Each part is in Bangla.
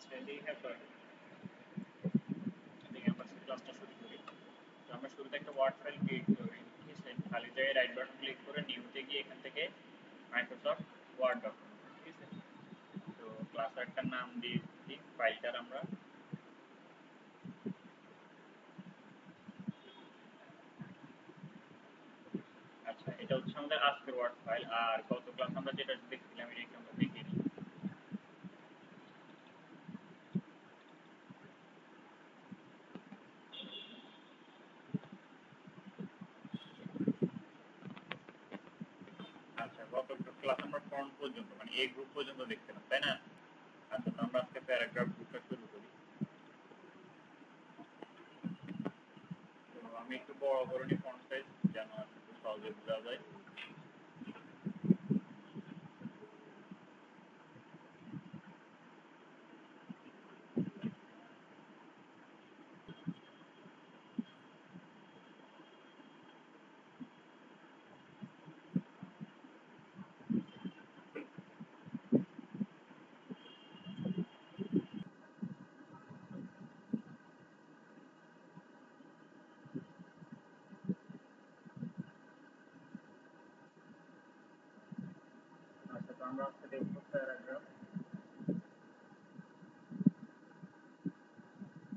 আচ্ছা এদিকে খেয়াল করেন, এদিকে আমরা ক্লাসটা শুরু করি। তো আমরা শুরুতে একটা ওয়ার্ড ফাইল ক্রিয়েট করি, ঠিক আছে? খালি জায়গায় রাইট বাটন ক্লিক করে নিউতে গিয়ে এখান থেকে মাইক্রোসফট ওয়ার্ড ডকুমেন্ট, ঠিক আছে? তো ক্লাস একটা নাম দিয়ে দিই ফাইলটার আমরা। আচ্ছা এটা হচ্ছে আমাদের আজকের ওয়ার্ড ফাইল, আর গত ক্লাস আমরা যেটা দেখছিলাম এটা একটু আমরা দেখে নিই। আচ্ছা গত ক্লাস আমরা ফ্রন্ট পর্যন্ত মানে এই গ্রুপ পর্যন্ত দেখছিলাম, তাই না? আচ্ছা তো আমরা আজকে প্যারাগ্রাফ গ্রুপটা শুরু করি। তো আমি একটু বড় করে নিই ফন্ট সাইজ, যেন একটু সহজে বোঝা যায়। আচ্ছা তো আমরা আজকে দেখবো প্যারাগ্রাফ।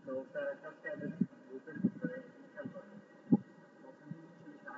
তো প্যারাগ্রাফ ট্যাবের গ্রুপের ভিতরে খেয়াল করবেন প্রথম জিনিস হচ্ছে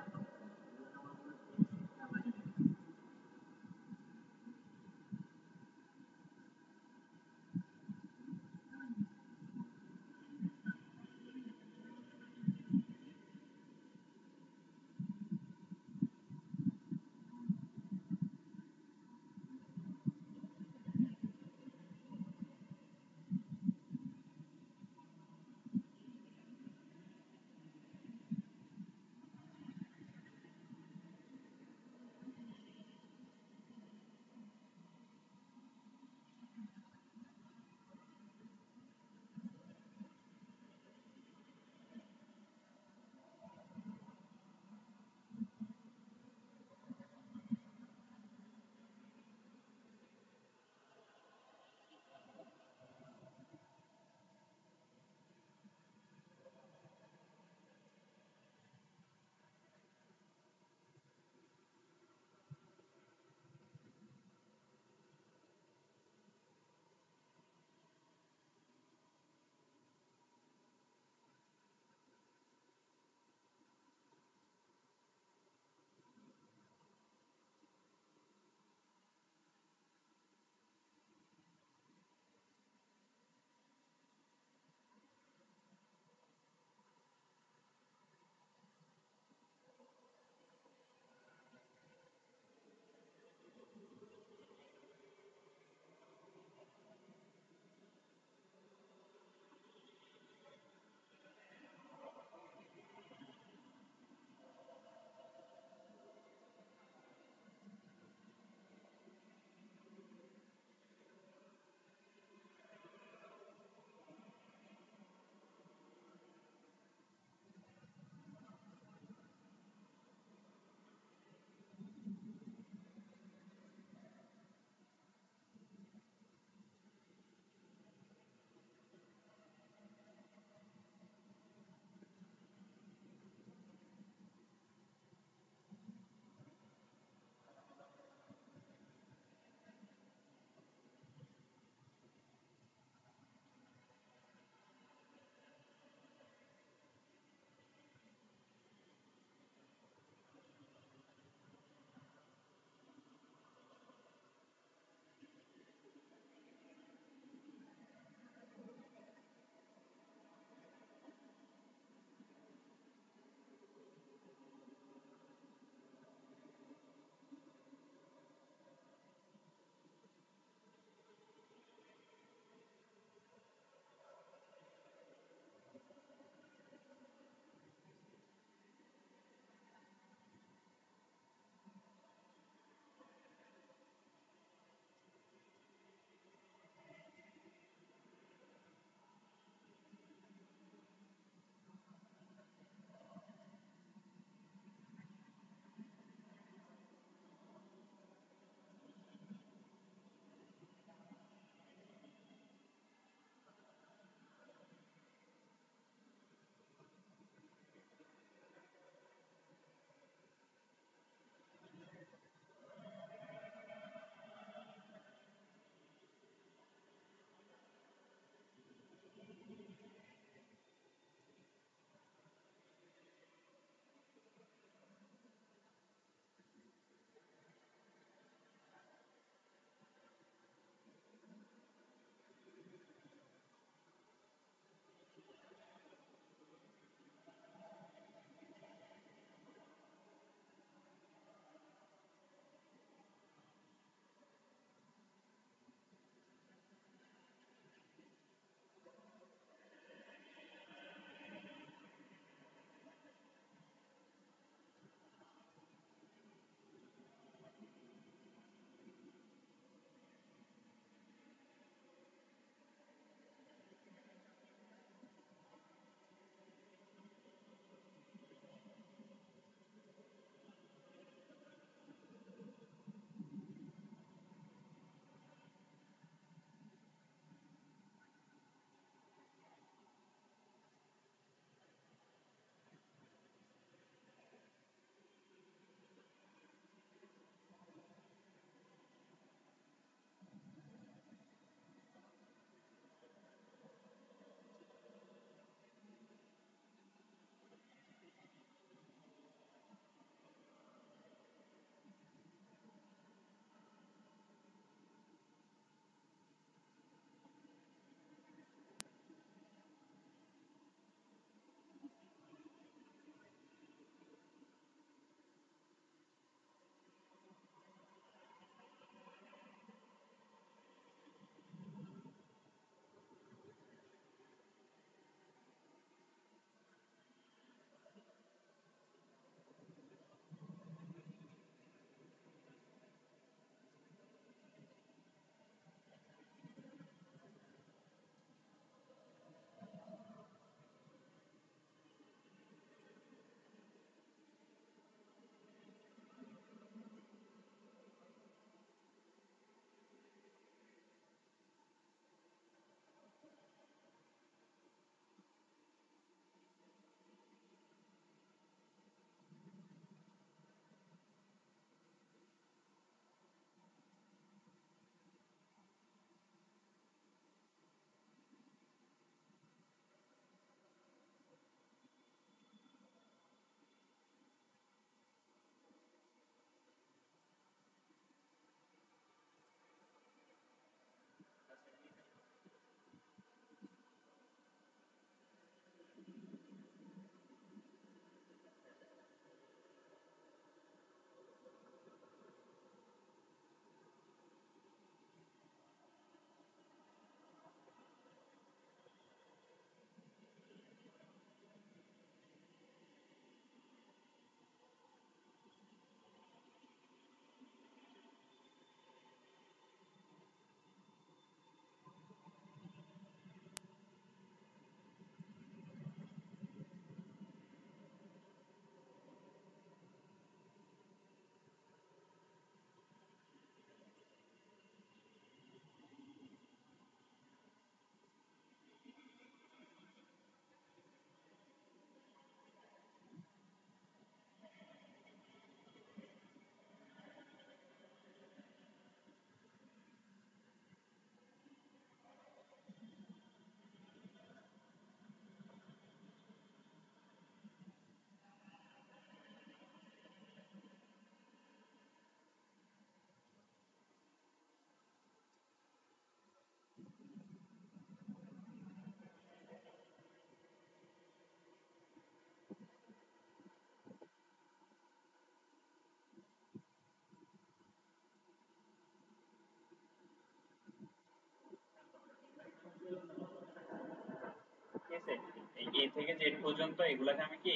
এ থেকে জেড পর্যন্ত এগুলাকে আমি কি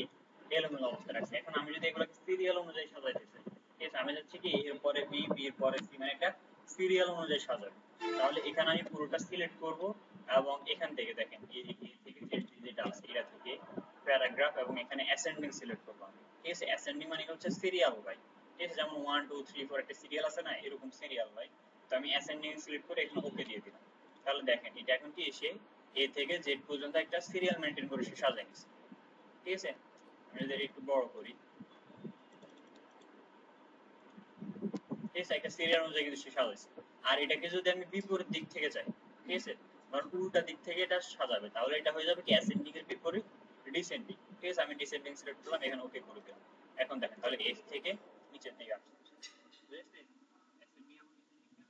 এলোমেলো অবস্থায় রাখছি। এখন আমি যদি এগুলোকে সিরিয়াল অনুযায়ী সাজাইতে চাই, ঠিক আছে, আমি যাচ্ছি কি এর পরে বি, বি এর পরে সি, মানে একটা সিরিয়াল অনুযায়ী সাজাবো। তাহলে এখানে আমি পুরোটা সিলেক্ট করব এবং এখান থেকে দেখেন এ থেকে জেড যেটা আছে এটা থেকে প্যারাগ্রাফ এবং এখানে অ্যাসেন্ডিং সিলেক্ট করব আমি, ঠিক আছে। অ্যাসেন্ডিং মানে হচ্ছে সিরিয়াল ভাই, ঠিক আছে, যেমন 1 2 3 4 একটা সিরিয়াল আছে না, এরকম সিরিয়াল ভাই। তো আমি অ্যাসেন্ডিং সিলেক্ট করে এখানে ওকে দিয়ে দিলাম। তাহলে দেখেন এটা এখন কি এসে এ থেকে জেড পর্যন্ত একটা সিরিয়াল মেইনটেইন করে সে সাজায় নিছে, ঠিক আছে। আমি যদি একটু বড় করি, ঠিক আছে, একটা সিরিয়াল অনুযায়ী কিন্তু সে সাজাইছে। আর এটাকে যদি আমি বিপরীত দিক থেকে চাই, ঠিক আছে, ধর উল্টা দিক থেকে এটা সাজাবে, তাহলে এটা হয়ে যাবে কি অ্যাসেন্ডিং এর বিপরীত ডিসেন্ডিং, ঠিক আছে। আমি ডিসেন্ডিং সিলেক্ট করলাম, এখানে ওকে করে দিলাম। এখন দেখেন তাহলে এস থেকে নিচের দিকে আসছে, বুঝেছেন? অ্যাসেন্ডিং এবং ডিসেন্ডিং।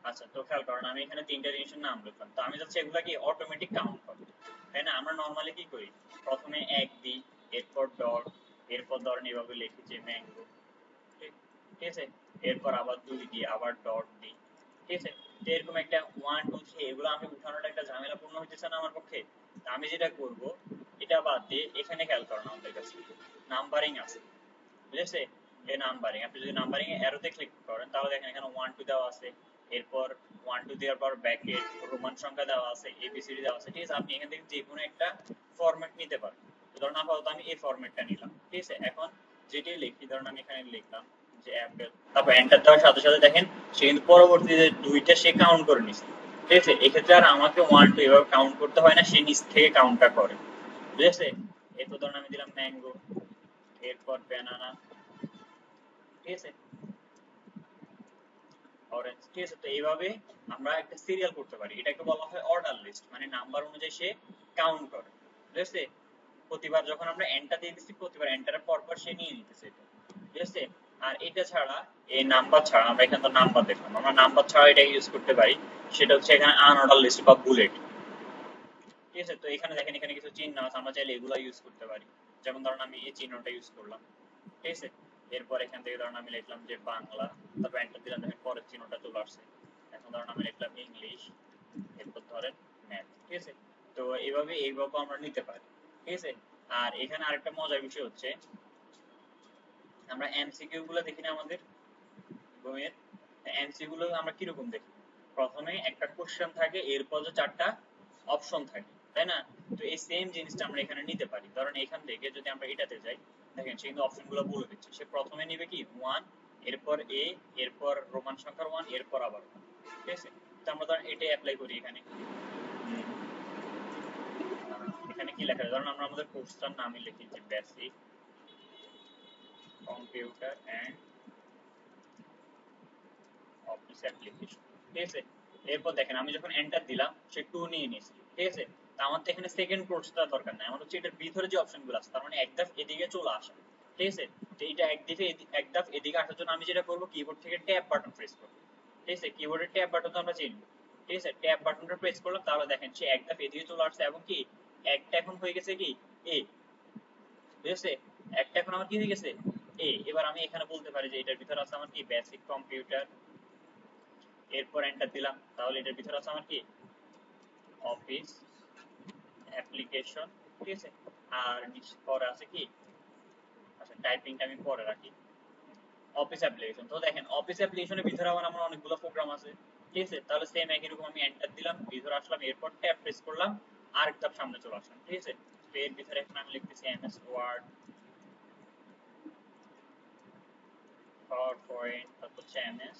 আচ্ছা, তো খেয়াল করেন আমি এখানে তিনটা জিনিসের নাম লিখলাম, তো আমি যাচ্ছি এগুলা কি অটোমেটিক কাউন্ট হবে, তাই না? আমরা নরমালি কি করি, প্রথমে এক দিই, এরপর ডট, এরপর ধরেন এভাবে লিখি যে ম্যাঙ্গো, ঠিক ঠিক আছে, এরপর আবার দুই দিই, আবার ডট দিই, ঠিক আছে। তো এরকম একটা 1 2 3 এগুলো আমি উঠানোটা একটা ঝামেলাপূর্ণ হইতেছে না আমার পক্ষে? তো আমি যেটা করব, এটা বাদ দিয়ে এখানে খেয়াল করেন আমাদের কাছে নাম্বারিং আছে, বুঝেছে? এই নাম্বারিং, আপনি যদি নাম্বারিং এ অ্যারোতে ক্লিক করেন তাহলে দেখেন এখানে 1 2 দেওয়া আছে, এরপর 1 2 দেওয়ার পর ব্র্যাকেট রোমান সংখ্যা দেওয়া আছে, এবিসিডি দেওয়া আছে, ঠিক আছে। আপনি এখান থেকে যে কোনো একটা ফরম্যাট নিতে পারেন। ধরুন আপাতত আমি এই ফরম্যাটটা নিলাম, ঠিক আছে। এখন যেটাই লিখি, ধরুন আমি এখানে লিখলাম যে অ্যাপেল, তারপর এন্টার দেওয়ার সাথে সাথে দেখেন সে কিন্তু পরবর্তীতে দুইটা সে কাউন্ট করে নিছে, ঠিক আছে। এক্ষেত্রে আর আমাকে 1 2 এভাবে কাউন্ট করতে হয় না, সে নিচ থেকে কাউন্টটা করে, বুঝেছে? এরপর ধরুন আমি দিলাম ম্যাঙ্গো, এরপর ব্যানানা, ঠিক আছে, অরেঞ্জ, ঠিক আছে। তো এইভাবে আমরা একটা সিরিয়াল করতে পারি, এটাকে বলা হয় অর্ডার লিস্ট, মানে নাম্বার অনুযায়ী সে কাউন্ট করে, ঠিক আছে। প্রতিবার যখন আমরা এন্টার দিয়ে দিচ্ছি, প্রতিবার এন্টারের পর পর সে নিয়ে নিতেছে এটা, ঠিক আছে। আর এটা ছাড়া, এই নাম্বার ছাড়া, আমরা এখানে তো নাম্বার দেখলাম, আমরা নাম্বার ছাড়া এটা ইউজ করতে পারি, সেটা হচ্ছে এখানে আনঅর্ডার লিস্ট বা বুলেট, ঠিক আছে। তো এখানে দেখেন এখানে কিছু চিহ্ন আছে, আমরা চাইলে এগুলো ইউজ করতে পারি। যেমন ধরুন আমি এই চিহ্নটা ইউজ করলাম, ঠিক আছে। এরপর এখান থেকে ধরুন আমি লিখলাম যে বাংলা, তারপর এন্টার দিলাম, দেখেন পরের চিহ্নটা চলে আসছে। এখন ধরুন আমি লিখলাম ইংলিশ, এরপর ধরেন ম্যাথ, ঠিক আছে। তো এইভাবে আমরা নিতে পারি, ঠিক আছে। আর এখানে আরেকটা মজার বিষয় হচ্ছে, আমরা এমসিকিউ গুলো দেখি না আমাদের বইয়ের, এমসিকিউ গুলো আমরা কিরকম দেখি, প্রথমে একটা কোশ্চেন থাকে, এরপর যে চারটা অপশন থাকে, তাই না? তো এই সেম জিনিসটা আমরা এখানে নিতে পারি। ধরেন এখান থেকে যদি আমরা এটাতে যাই, দেখেন সে কিন্তু অপশন গুলো বলে দিচ্ছে, সে প্রথমে নিবে কি 1, এরপর এ, এরপর রোমান সংখ্যার 1, এরপর আবার 1, ঠিক আছে। তো আমরা ধরেন এটাই অ্যাপ্লাই করি এখানে। এখানে কি লেখা আছে, ধরুন আমরা আমাদের কোর্সটার নামই লিখি যে basic computer and office application, ঠিক আছে। এরপর দেখেন আমি যখন এন্টার দিলাম সে 2 নিয়ে নিয়েছিল, ঠিক আছে। তো আমার তো এখানে সেকেন্ড কোর্সটা দরকার নাই, আমার হচ্ছে এটার ভিতরে যে অপশনগুলো আছে, তার মানে এক ধাপ এদিকে চলে আসা, ঠিক আছে। তো এটা এক ধাপ এদিকে আসার জন্য আমি যেটা করব, কিবোর্ড থেকে ট্যাব বাটন প্রেস করব, ঠিক আছে। কিবোর্ডের ট্যাব বাটন তো আমরা চিনি, ঠিক আছে। ট্যাব বাটনটা প্রেস করলাম, তাহলে দেখেন সে এক ধাপ এদিকে চলে আসছে এবং কি একটা এখন হয়ে গেছে কি এ, ঠিক আছে। একটা এখন আমার কি হয়ে গেছে এ। এবার আমি এখানে বলতে পারি যে এটার ভিতরে আছে আমার কি বেসিক কম্পিউটার, এরপর এন্টার দিলাম, তাহলে এটার ভিতরে আছে আমার কি অফিস অ্যাপ্লিকেশন, ঠিক আছে। আর নিচে পরে আছে কি, আচ্ছা টাইপিংটা আমি পরে রাখি, অফিস অ্যাপ্লিকেশন। তো দেখেন অফিস অ্যাপ্লিকেশনের ভিতরে আবার আমার অনেকগুলো প্রোগ্রাম আছে, ঠিক আছে। তাহলে সেম একই রকম আমি এন্টার দিলাম, ভিতরে আসলাম, এরপর ট্যাব প্রেস করলাম, আরেক ধাপ সামনে চলে আসলাম, ঠিক আছে। তো এর ভিতরে এখন আমি লিখতেছি এমএস ওয়ার্ড, পাওয়ার পয়েন্ট, তারপর হচ্ছে এমএস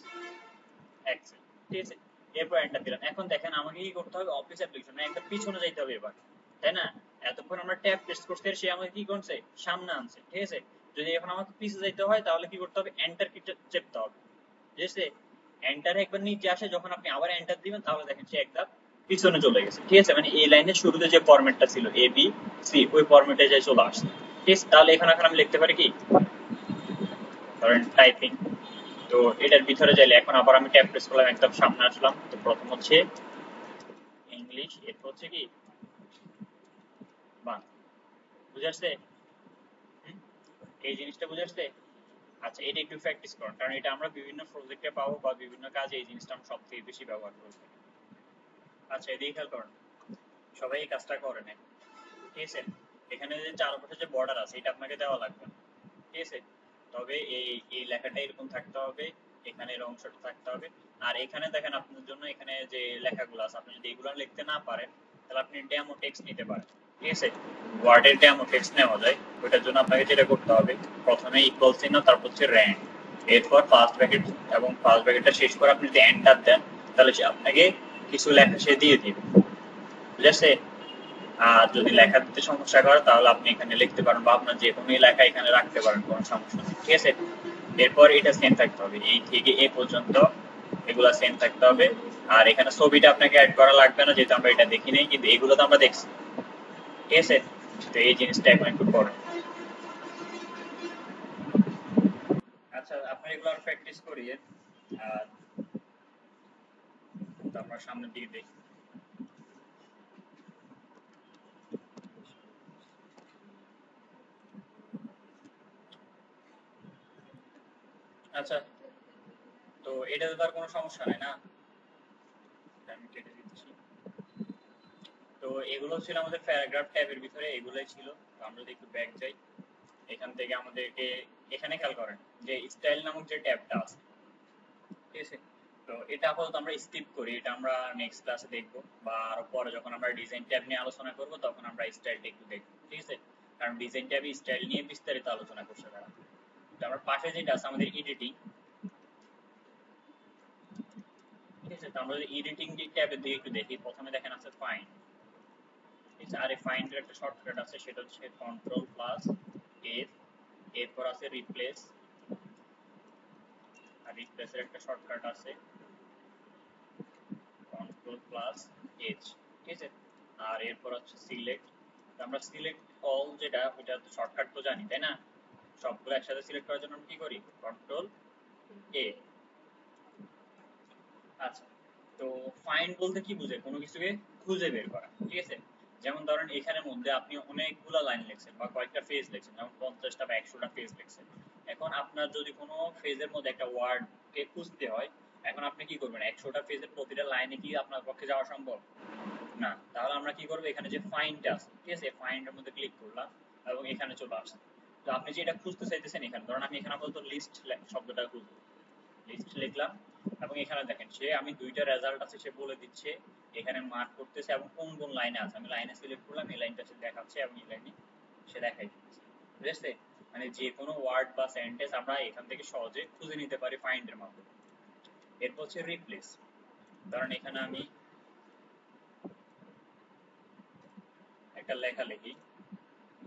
এক্সেল, ঠিক আছে। এরপর এন্টার দিলাম। এখন দেখেন আমাকে কি করতে হবে, অফিস অ্যাপ্লিকেশন একদম পিছনে যাইতে হবে এবার, তাই না? এতক্ষণ আমরা ট্যাব প্রেস করতে সে আমাকে কি করছে, সামনে আনছে, ঠিক আছে। যদি এখন আমাকে পিছে যাইতে হয় তাহলে কি করতে হবে, এন্টার কি চেপতে হবে, ঠিক আছে। এন্টার একবার নিচে আসে, যখন আপনি আবার এন্টার দিবেন তাহলে দেখেন সে একদম পিছনে চলে গেছে, ঠিক আছে। মানে এই লাইনের শুরুতে যে ফরম্যাটটা ছিল এ বি সি, ওই ফরম্যাটে যাই চলে আসছে, ঠিক আছে। তাহলে এখন এখন আমি লিখতে পারি কি, ধরেন টাইপিং। তো এটার ভিতরে যাইলে এখন আবার আমি ট্যাব প্রেস করলাম, একদম সামনে আসলাম। তো প্রথম হচ্ছে ইংলিশ, এরপর হচ্ছে কি বাংলা, বুঝে আসছে? এই জিনিসটা বুঝে আসছে? আচ্ছা, এটা একটু প্র্যাকটিস করুন, কারণ এটা আমরা বিভিন্ন প্রজেক্টে পাবো বা বিভিন্ন কাজে এই জিনিসটা আমরা সবথেকে বেশি ব্যবহার করব। আচ্ছা, এদিকে খেয়াল করুন, সবাই এই কাজটা করে নেয়, ঠিক আছে। এখানে যে চারপাশে যে বর্ডার আছে এটা আপনাকে দেওয়া লাগবে, ঠিক আছে। তবে এই এই লেখাটা এরকম থাকতে হবে, এখানে এর অংশটা থাকতে হবে। আর এখানে দেখেন আপনার জন্য এখানে যে লেখাগুলো আছে, আপনি যদি এগুলো লিখতে না পারেন তাহলে আপনি ডেমো টেক্সট নিতে পারেন, ঠিক আছে। ওয়ার্ডের ডেমো টেক্সট নেওয়া যায়। ওটার জন্য আপনাকে যেটা করতে হবে, প্রথমে ইকুয়াল চিহ্ন, তারপর হচ্ছে র্যান্ড, এরপর ফার্স্ট ব্র্যাকেট, এবং ফার্স্ট ব্র্যাকেটটা শেষ করে আপনি যদি এন্টার দেন তাহলে সে আপনাকে কিছু লেখা সে দিয়ে দিবে, বুঝেছে। আর যদি লেখা দিতে সমস্যা করে তাহলে আপনি এখানে লিখতে পারেন, বা আপনার যে কোনো লেখা এখানে রাখতে পারেন, কোনো সমস্যা নেই, ঠিক আছে। এরপর এটা সেম থাকতে হবে, এই থেকে এ পর্যন্ত এগুলা সেম থাকতে হবে। আর এখানে ছবিটা আপনাকে অ্যাড করা লাগবে না, যেহেতু আমরা এটা দেখি নাই, কিন্তু এগুলো তো আমরা দেখছি, ঠিক আছে। তো এই জিনিসটা এখন একটু করেন। আচ্ছা, আপনি এগুলো আর প্র্যাকটিস করিয়ে, আর আমরা সামনের দিকে দেখি। আচ্ছা, তো এটাতে তো আর কোনো সমস্যা নাই না, আমি কেটে দিচ্ছি। তো এগুলো ছিল আমাদের প্যারাগ্রাফ ট্যাবের ভিতরে, এগুলোই ছিল। তো আমরা যদি একটু ব্যাক যাই, এখান থেকে আমাদেরকে এখানে খেয়াল করেন যে স্টাইল নামক যে ট্যাবটা আছে, ঠিক আছে। তো এটা আপাতত আমরা স্কিপ করি, এটা আমরা নেক্সট ক্লাসে দেখব, বা আরো পরে যখন আমরা ডিজাইন ট্যাব নিয়ে আলোচনা করব তখন আমরা স্টাইলটা একটু দেখব, ঠিক আছে। কারণ ডিজাইন ট্যাবে স্টাইল নিয়ে বিস্তারিত আলোচনা করছে তারা। তো আমরা পাশে যেটা আছে আমাদের এডিটিং, ঠিক আছে। তো আমরা যদি এডিটিং ট্যাবের দিকে একটু দেখি, প্রথমে দেখেন আছে ফাইন্ড, ঠিক আছে। আর এই ফাইন্ডের একটা শর্টকাট আছে, সেটা হচ্ছে কন্ট্রোল প্লাস এফ, এরপর আছে রিপ্লেস, আর রিপ্লেসের একটা শর্টকাট আছে কন্ট্রোল প্লাস এইচ, ঠিক আছে। আর এরপর হচ্ছে সিলেক্ট। আমরা সিলেক্ট অল যেটা, ওটা শর্টকাট তো জানি, তাই না? সবগুলো একসাথে সিলেক্ট করার জন্য আমরা কি করি, কন্ট্রোল এ। আচ্ছা, তো ফাইন্ড বলতে কি বোঝায়, কোনো কিছুকে খুঁজে বের করা, ঠিক আছে। যেমন ধরেন এখানের মধ্যে আপনি অনেকগুলো লাইন লিখছেন বা কয়েকটা ফেজ লিখছেন, যেমন 50টা বা 100টা ফেজ লিখছেন। এখন আপনার যদি কোনো ফেজের মধ্যে একটা ওয়ার্ড কে খুঁজতে হয়, এখন আপনি কি করবেন, 100টা ফেজের প্রতিটা লাইনে কি আপনার পক্ষে যাওয়া সম্ভব না। তাহলে আমরা কি করব, এখানে যে ফাইন্ড আছে, ঠিক আছে, ফাইন্ডের মধ্যে ক্লিক করলাম এবং এখানে চলে আসছে। তো আপনি যেটা খুঁজতে চাইতেছেন, এখানে ধরুন আমি এখানে আপাতত লিস্ট শব্দটা খুঁজবো, লিস্ট লিখলাম, এবং এখানে দেখেন সে আমি দুইটা রেজাল্ট আছে সে বলে দিচ্ছে, এখানে মার্ক করতেছে এবং কোন কোন লাইনে আছে। আমি লাইনে সিলেক্ট করলাম, এই লাইনটা সে দেখাচ্ছে এবং এই লাইনে সে দেখাই দিচ্ছে, বুঝেছে। মানে যে কোনো ওয়ার্ড বা সেন্টেন্স আমরা এখান থেকে সহজে খুঁজে নিতে পারি ফাইন্ডের মাধ্যমে। এরপর হচ্ছে রিপ্লেস। ধরেন এখানে আমি একটা লেখা লিখি,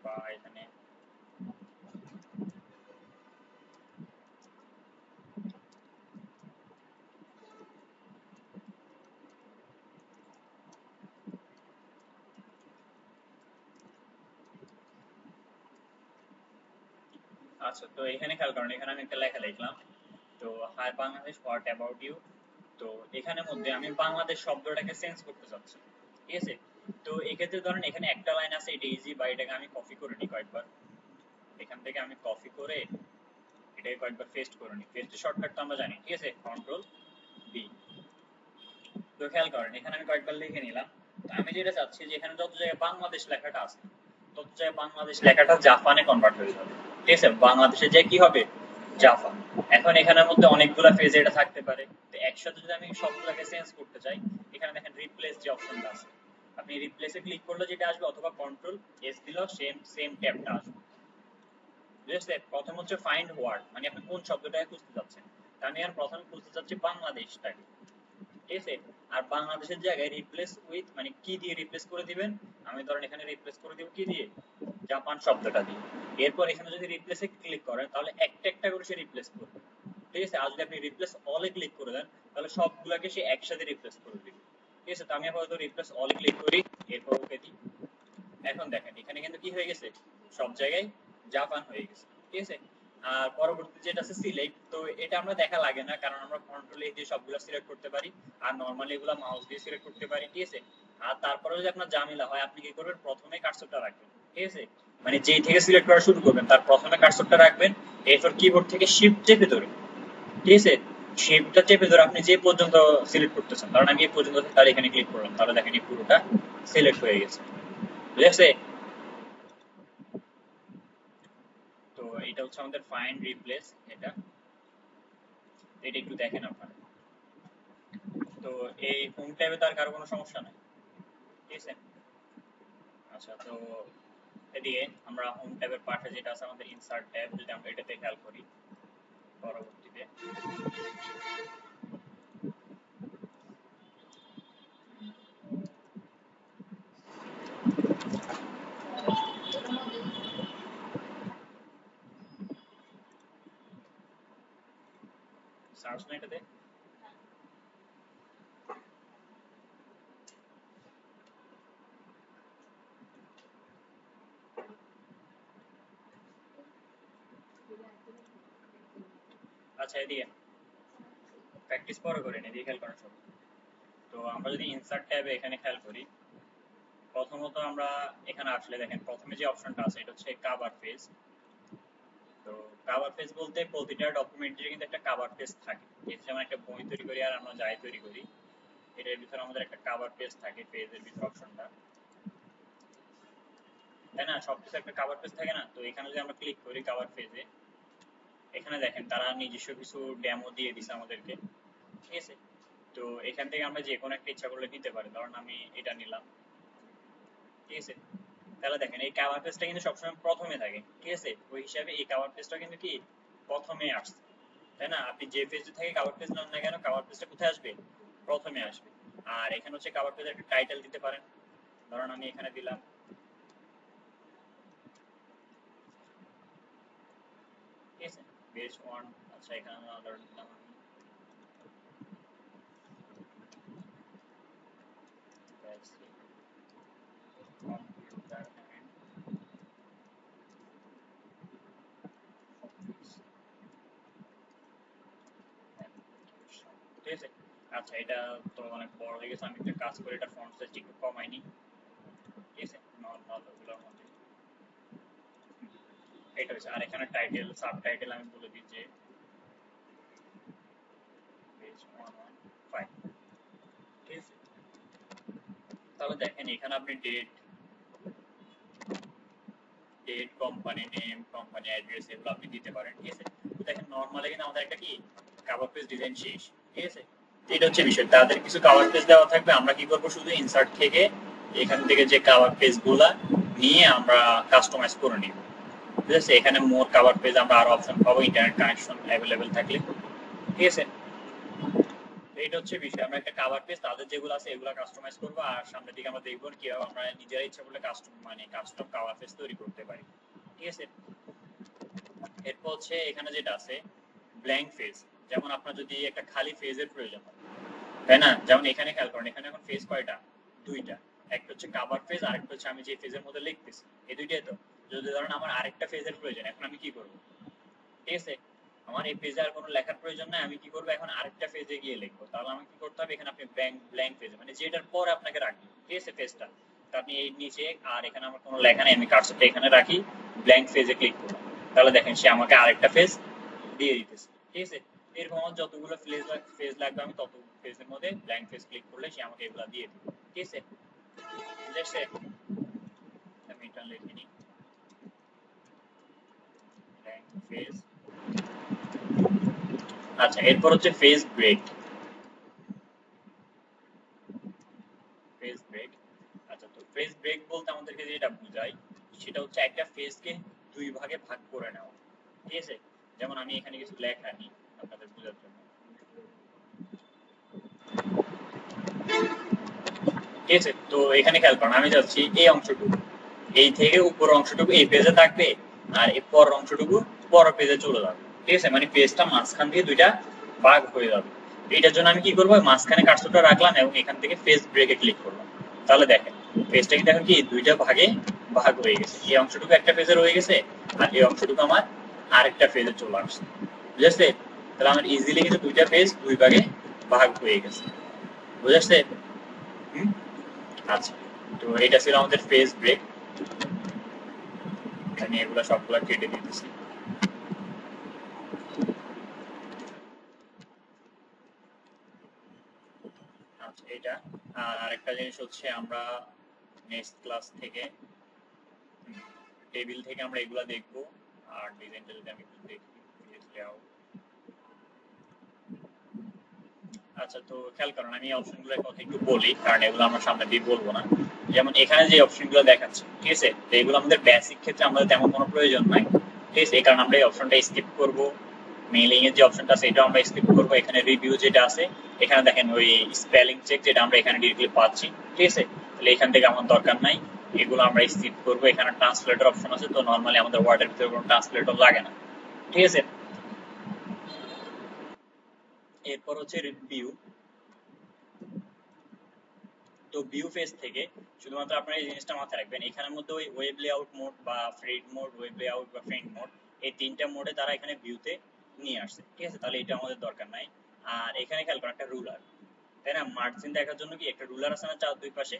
বা এখানে আচ্ছা, তো এখানে খেয়াল করেন, এখানে আমি একটা লেখা লিখলাম, তো hi Bangladesh, what about you. তো এখানের মধ্যে আমি বাংলাদেশ শব্দটাকে চেঞ্জ করতে চাচ্ছি, ঠিক আছে। তো এক্ষেত্রে ধরেন এখানে একটা লাইন আছে, এটা ইজি, বা এটাকে আমি কপি করে নিই কয়েকবার, এখান থেকে আমি কপি করে এটাকে কয়েকবার পেস্ট করে নিই। পেস্টের শর্টকাট তো আমরা জানি, ঠিক আছে, কন্ট্রোল বি। তো খেয়াল করেন এখানে আমি কয়েকবার লিখে নিলাম। তো আমি যেটা চাচ্ছি যে এখানে যত জায়গায় বাংলাদেশ লেখাটা আছে তত জায়গায় বাংলাদেশ লেখাটা জাপানে কনভার্ট হয়ে যাবে, ঠিক আছে। বাংলাদেশে যে কি হবে, জাপান। এখন এখানের মধ্যে অনেকগুলা ফেজ এটা থাকতে পারে, তো একসাথে যদি আমি সবগুলোকে চেঞ্জ করতে চাই, এখানে দেখেন রিপ্লেস যে অপশনটা আছে, আপনি রিপ্লেসে ক্লিক করলে যেটা আসবে, অথবা কন্ট্রোল এস দিলেও সেম সেম ট্যাবটা আসবে। জাস্ট প্রথম হচ্ছে ফাইন্ড ওয়ার্ড, মানে আপনি কোন শব্দটাকে খুঁজতে যাচ্ছেন। তা আমি আর প্রথমে খুঁজতে যাচ্ছি বাংলাদেশটাকে, ঠিক আছে। আর বাংলাদেশের জায়গায় রিপ্লেস উইথ মানে কি দিয়ে রিপ্লেস করে দিবেন, আমি ধরেন এখানে রিপ্লেস করে দিব কি দিয়ে, জাপান শব্দটা দিয়ে। এরপর এখানে যদি রিপ্লেসে ক্লিক করেন তাহলে একটা একটা করে সে রিপ্লেস করবে, ঠিক আছে। আর যদি আপনি রিপ্লেস অলে ক্লিক করে দেন তাহলে সবগুলোকে সে একসাথে রিপ্লেস করে দিবে, ঠিক আছে। তো আমি আপাতত রিপ্লেস অলে ক্লিক করি, এরপর ওকে দিই। এখন দেখেন এখানে কিন্তু কি হয়ে গেছে, সব জায়গায় জাপান হয়ে গেছে, ঠিক আছে। আর পরবর্তী যেটা আছে সিলেক্ট, তো এটা আমরা দেখা লাগে না কারণ আমরা কন্ট্রোল এ দিয়ে সবগুলো সিলেক্ট করতে পারি, আর নরমালি এগুলো মাউস দিয়ে সিলেক্ট করতে পারি, ঠিক আছে। আর তারপরে যদি আপনার ঝামেলা হয় আপনি কি করবেন, প্রথমে কার্সরটা রাখবেন, ঠিক আছে। মানে যেই থেকে সিলেক্ট করা শুরু করবেন তার প্রথমে কার্সরটা রাখবেন, এরপর কিবোর্ড থেকে শিফট চেপে ধরে, ঠিক আছে, শিফটটা চেপে ধরে আপনি যে পর্যন্ত সিলেক্ট করতেছেন, কারণ আমি এই পর্যন্ত তার এখানে ক্লিক করলাম, তাহলে দেখেন এই পুরোটা সিলেক্ট হয়ে গেছে, ঠিক আছে। তো এটা হচ্ছে আমাদের ফাইন্ড রিপ্লেস, এটা এটা একটু দেখেন আপনারা। তো এই হোম ট্যাবে তার কারো কোনো সমস্যা নাই, ঠিক আছে। আচ্ছা, তো এদিকে আমরা হোম ট্যাবের পাশে যেটা আছে আমাদের ইনসার্ট ট্যাব, যদি আমরা এটাতে খেয়াল করি পরবর্তীতে, সার্চ না এটাতে। আচ্ছা, এদিকে প্র্যাকটিস পরে করে নিই, এদিকে খেয়াল করেন সব। তো আমরা যদি ইনসার্ট ট্যাবে এখানে খেয়াল করি, প্রথমত আমরা এখানে আসলে দেখেন প্রথমে যে অপশনটা আছে এটা হচ্ছে কভার পেজ। তো কভার পেজ বলতে প্রতিটা ডকুমেন্টের কিন্তু একটা কভার পেজ থাকে, যেমন একটা বই তৈরি করি আর আমরা যাই তৈরি করি, এটার ভিতরে আমাদের একটা কভার পেজ থাকে, পেজের ভিতর অপশনটা, তাই না, সবকিছু একটা কভার পেজ থাকে না। তো এখানে যদি আমরা ক্লিক করি কভার পেজে, এখানে দেখেন তারা নিজস্ব কিছু ডেমো দিয়ে দিছে আমাদেরকে, ঠিক আছে। তো এখান থেকে আমরা যে কোনো একটা ইচ্ছা করলে নিতে পারি, ধরুন আমি এটা নিলাম, ঠিক আছে। তাহলে দেখেন এই কভার পেজটা কিন্তু সবসময় প্রথমে থাকে, ঠিক আছে। ওই হিসাবে এই কভার পেজটা কিন্তু কি প্রথমে আসছে, তাই না। আপনি যে পেজে থেকে কভার পেজ নেন না কেন, কভার পেজটা কোথায় আসবে, প্রথমে আসবে। আর এখানে হচ্ছে কভার পেজের একটা টাইটেল দিতে পারেন, ধরুন আমি এখানে দিলাম, ঠিক আছে, পেজ 1। আচ্ছা, এখানে ধরুন দিলাম আমি কম্পিউটার অ্যান্ড অফিস অ্যাপ্লিকেশন, ঠিক আছে। আচ্ছা, এটা তো অনেক বড় হয়ে গেছে, আমি একটা কাজ করি, এটা ফন্ট সাইজ একটু কমাই নি, ঠিক আছে, নরমাল ওগুলোর মধ্যে। এটা হচ্ছে, আর এখানে টাইটেল সাবটাইটেল আমি বলে দিই যে পেজ 115, ঠিক আছে। তাহলে দেখেন এখানে আপনি date, company name, company address এগুলো আপনি দিতে পারেন, ঠিক আছে। তো দেখেন নরমালি কিন্তু আমাদের একটা কি কভার পেজ ডিজাইন শেষ, ঠিক আছে। তো এটা হচ্ছে বিষয়, তাদের কিছু কভার পেজ দেওয়া থাকবে, আমরা কি করব শুধু ইনসার্ট থেকে এখান থেকে যে কভার পেজগুলা নিয়ে আমরা কাস্টমাইজ করে নিব, ঠিক আছে। এখানে মোর কভার পেজ আমরা আরো অপশন পাবো, ইন্টারনেট কানেকশন অ্যাভেলেবেল থাকলে, ঠিক আছে। তো এটা হচ্ছে বিষয়, আমরা একটা কভার পেজ তাদের যেগুলো আছে এগুলো কাস্টমাইজ করবো, আর সামনের দিকে আমরা দেখবো কিভাবে আমরা নিজেরা ইচ্ছা করলে কাস্টম কভার পেজ তৈরি করতে পারি, ঠিক আছে। এরপর হচ্ছে এখানে যেটা আছে ব্ল্যাঙ্ক ফেজ, যেমন আপনার যদি একটা খালি ফেজের প্রয়োজন হয়, তাই না, যেমন এখানে খেয়াল করেন এখানে এখন ফেজ কয়টা, দুইটা, একটা হচ্ছে কভার ফেজ আর একটা হচ্ছে আমি যে ফেজের মধ্যে লিখতেছি, এই দুইটাই তো। যদি ধরেন আমার আরেকটা ফেজের প্রয়োজন, এখন আমি কি করব, ঠিক আছে। আমার এই পেজে আর কোনো লেখার প্রয়োজন নাই, আমি কি করব এখন আরেকটা পেজে গিয়ে লিখবো, তাহলে আমাকে কি করতে হবে, এখানে আপনি ব্ল্যাঙ্ক পেজ মানে যেটার পর আপনাকে রাখবেন, ঠিক আছে, পেজটা। তো আপনি এই নিচে, আর এখানে আমার কোনো লেখা নেই, আমি কার্সরটা এখানে রাখি, ব্ল্যাঙ্ক পেজে ক্লিক করব, তাহলে দেখেন সে আমাকে আরেকটা পেজ দিয়ে দিতেছে, ঠিক আছে। এরকম আমার যতগুলো পেজ লাগবে আমি তত পেজের মধ্যে ব্ল্যাঙ্ক পেজ ক্লিক করলে সে আমাকে এগুলা দিয়ে দিবে, ঠিক আছে, বুঝেছে। আমি এটা লিখে নিই, ব্ল্যাঙ্ক পেজ। আচ্ছা, এরপর হচ্ছে ফেজ ব্রেক, ফেজ ব্রেক। আচ্ছা, তো ফেজ ব্রেক বলতে আমাদেরকে যেটা বোঝায় সেটা হচ্ছে একটা ফেজকে দুই ভাগে ভাগ করে নেওয়া, ঠিক আছে? যেমন আমি এখানে কিছু লেখা নিই আপনাদের বোঝার জন্য। ঠিক আছে, তো এখানে খেয়াল করুন, আমি যাচ্ছি এই অংশটুকু, এই থেকে উপর অংশটুকু এই পেজে থাকবে, আর এই পর অংশটুকু পর পেজে চলে যাবে। ঠিক আছে, মানে পেজটা মাঝখান দিয়ে দুইটা ভাগ হয়ে যাবে। এটার জন্য আমি কি করবো, মাঝখানে কার্সরটা রাখলাম এবং এখান থেকে পেজ ব্রেকে ক্লিক করলাম। তাহলে দেখেন পেজটা কিন্তু এখন কি দুইটা ভাগে ভাগ হয়ে গেছে। এই অংশটুকু একটা পেজে রয়ে গেছে, আর এই অংশটুকু আমার আরেকটা পেজে চলে আসছে। বুঝেছে? তাহলে আমার ইজিলি কিন্তু দুইটা পেজ দুই ভাগে ভাগ হয়ে গেছে। বুঝেছে? হুম, আচ্ছা, তো এটা ছিল আমাদের ফেজ ব্রেক। আমি এগুলো সবগুলো কেটে দিতেছি। আচ্ছা, এটা আর আরেকটা জিনিস হচ্ছে আমরা নেক্সট ক্লাস থেকে টেবিল থেকে আমরা এগুলা দেখবো। আর ডিজাইনটা যদি আমি একটু দেখি, আচ্ছা, তো খেয়াল করুন, আমি এই অপশনগুলোর কথা একটু বলি, কারণ এগুলো আমরা সামনে দিয়ে বলবো না। যেমন এখানে যে অপশনগুলো দেখাচ্ছে, ঠিক আছে, তো এগুলো আমাদের বেসিক ক্ষেত্রে আমাদের তেমন কোনো প্রয়োজন নাই। ঠিক আছে, এই কারণে আমরা এই অপশনটা স্কিপ করব। মেইলিং এর যে অপশনটা আছে এটাও আমরা স্কিপ করব। এখানে রিভিউ যেটা আছে, এখানে দেখেন ওই স্পেলিং চেক যেটা আমরা এখানে ডিরেক্টলি পাচ্ছি। ঠিক আছে, তাহলে এখান থেকে আমার দরকার নাই, এগুলো আমরা স্কিপ করব। এখানে ট্রান্সলেটর অপশন আছে, তো নরমালি আমাদের ওয়ার্ডের ভিতরে কোনো ট্রান্সলেটর লাগে না। ঠিক আছে, এরপর হচ্ছে রিভিউ। তো ভিউ ফেজ থেকে শুধুমাত্র আপনারা এই জিনিসটা মাথায় রাখবেন, এখানের মধ্যে ওই ওয়েব লেআউট মোড বা ফ্রেড মোড, ওয়েব লেআউট বা ফ্রেন্ড মোড, এই তিনটা মোডে তারা এখানে ভিউতে নিয়ে আসছে। ঠিক আছে, তাহলে এটা আমাদের দরকার নাই। আর এখানে খেয়াল করেন একটা রুলার, তাই না? মার্জিন দেখার জন্য কি একটা রুলার আছে না চার দুই পাশে?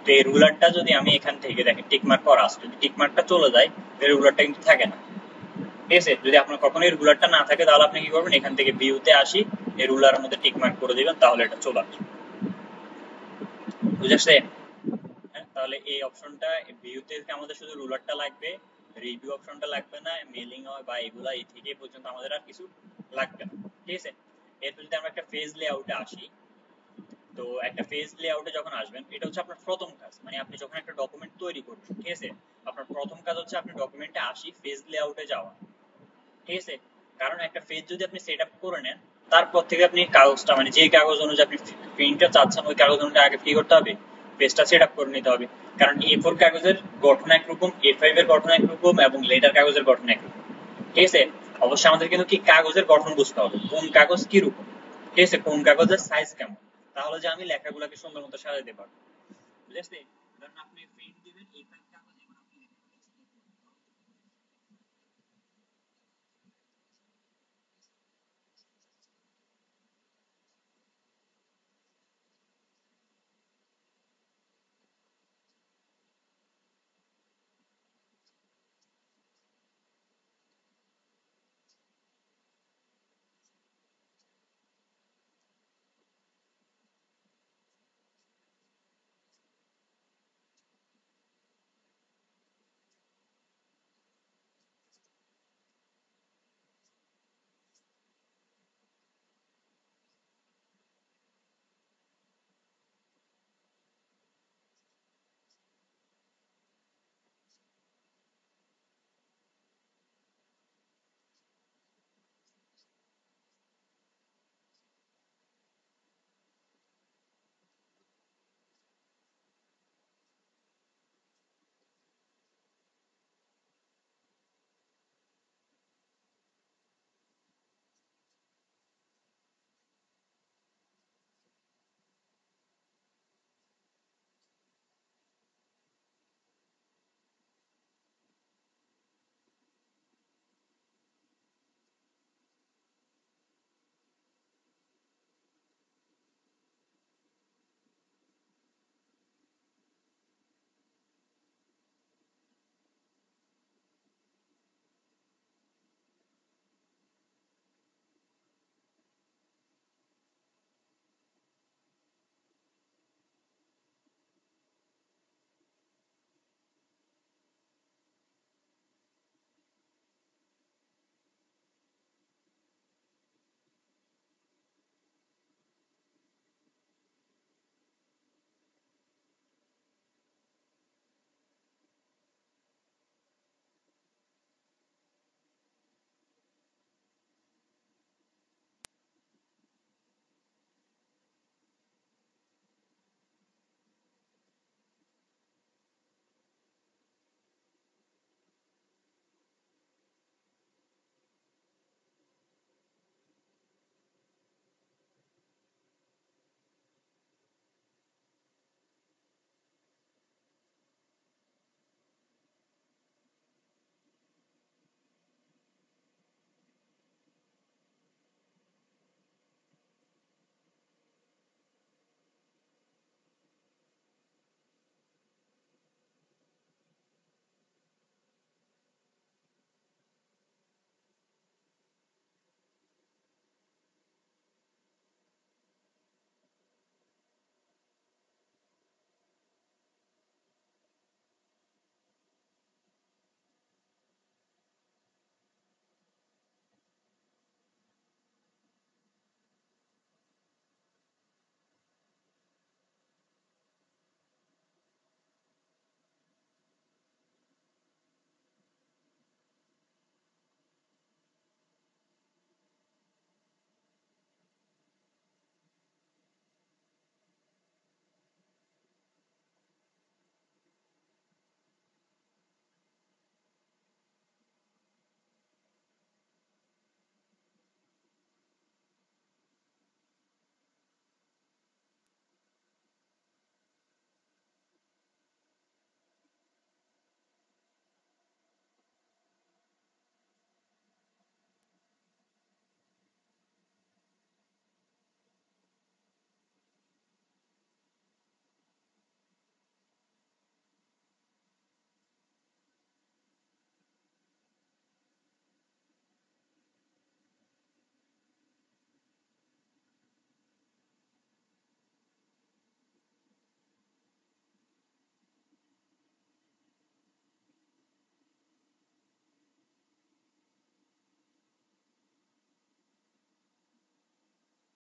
তো এই রুলারটা যদি আমি এখান থেকে দেখেন টিকমার্ক করা আছে, যদি টিকমার্কটা চলে যায় তাহলে রুলারটা কিন্তু থাকে না। ঠিক আছে, যদি আপনার কখনো এই রুলারটা না থাকে তাহলে আপনি কি করবেন, এখান থেকে ভিউতে আসি, এই রুলারের মধ্যে টিকমার্ক করে দিবেন, তাহলে এটা চলে আসবে। বুঝেছে? হ্যাঁ, তাহলে এই অপশনটা ভিউতে আমাদের শুধু রুলারটা লাগবে, রিভিউ অপশনটা লাগবে না, মেলিং বা এগুলা এই থেকে পর্যন্ত আমাদের আর কিছু লাগবে না। ঠিক আছে, এরপর যদি আমরা একটা পেজ লেআউটে আসি, তো একটা পেজ লেআউটে যখন আসবেন, এটা হচ্ছে আপনার প্রথম কাজ, মানে আপনি যখন একটা ডকুমেন্ট তৈরি করবেন, ঠিক আছে, আপনার প্রথম কাজ হচ্ছে আপনি ডকুমেন্টে আসি পেজ লেআউটে যাওয়া। ঠিক আছে, কারণ একটা পেজ যদি আপনি সেট আপ করে নেন, তারপর থেকে আপনি কাগজটা, মানে যে কাগজ অনুযায়ী আপনি প্রিন্টটা চাচ্ছেন ওই কাগজ অনুযায়ী আগে কি করতে হবে, পেজটা সেট আপ করে নিতে হবে। কারণ A4 কাগজের গঠন একরকম, A5 এর গঠন একরকম, এবং লেটার কাগজের গঠন একরকম। ঠিক আছে, অবশ্যই আমাদের কিন্তু কি কাগজের গঠন বুঝতে হবে, কোন কাগজ কি রকম, ঠিক আছে, কোন কাগজের সাইজ কেমন, তাহলে যে আমি লেখাগুলোকে সুন্দর মতো সাজাতে পারবো। বুঝেছি? ধরুন আপনি প্রিন্ট